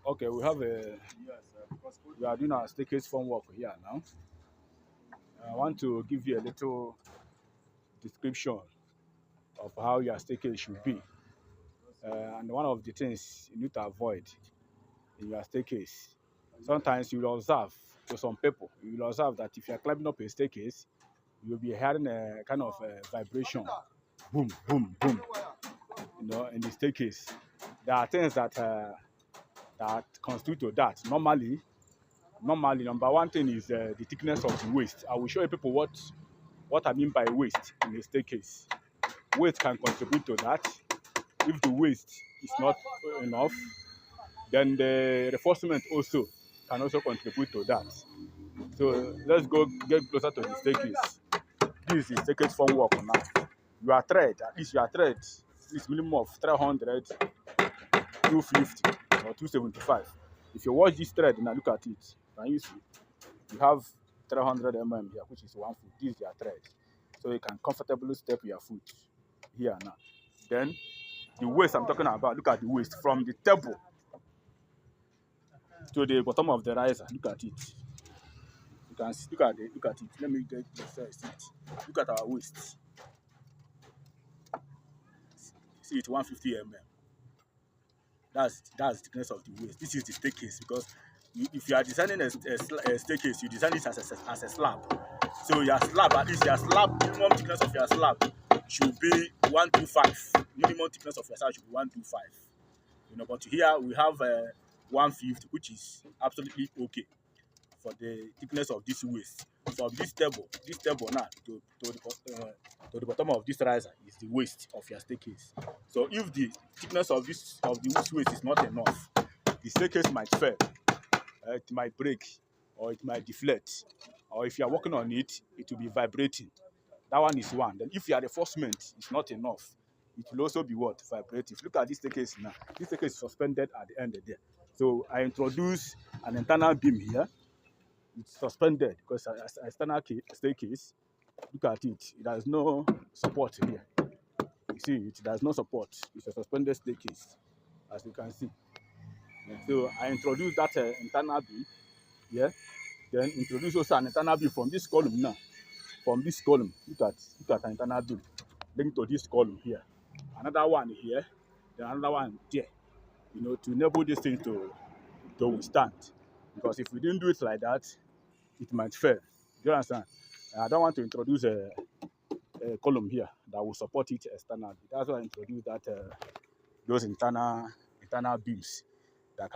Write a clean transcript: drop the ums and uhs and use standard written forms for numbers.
Okay, we are doing our staircase formwork here now. I want to give you a little description of how your staircase should be. And one of the things you need to avoid in your staircase, sometimes you will observe to some people, you will observe that if you are climbing up a staircase, you'll be hearing a kind of vibration, boom, boom, boom, in the staircase. There are things that constitute to that. Normally, number one thing is the thickness of the waist. I will show you people what I mean by waist in a staircase. Weight can contribute to that. If the waist is not enough, then the reinforcement also can also contribute to that. So let's go get closer to the staircase. This is staircase formwork now. Your thread, at least your thread is minimum of 300, 250 or 275. If you watch this thread now, look at it. Can you see? You have 300 mm here, which is 1 foot. This is your thread. So you can comfortably step your foot here now. Then the waist I'm talking about, look at the waist from the table to the bottom of the riser. Look at it. You can see, look at it. Let me get the seat. Look at our waist. See it, 150 mm. That's the thickness of the waist. This is the staircase because if you are designing a staircase, you design it as a slab. So your slab, at least your slab, minimum thickness of your slab should be 125. Minimum thickness of your slab should be 125. But here we have 150, which is absolutely okay for the thickness of this waist. From this table now to the bottom of this riser is the waist of your staircase. So if the thickness of this waist is not enough, the staircase might fail. It might break, or it might deflate, or if you are working on it, it will be vibrating. That one is one. Then if your reinforcement is not enough, it will also be what? Vibrating. Look at this staircase now. This staircase is suspended at the end there. So I introduce an internal beam here. It's suspended because as an external staircase, look at it. It has no support here. You see it? There's no support. It's a suspended staircase, as you can see. So I introduce that internal beam. Yeah. Then introduce also an internal beam from this column now. From this column, look at an internal beam linked to this column here. Another one here, then another one there. To enable this thing to withstand. Because if we didn't do it like that, it might fail. Do you understand? I don't want to introduce a column here that will support it externally. That's why I introduced those internal beams that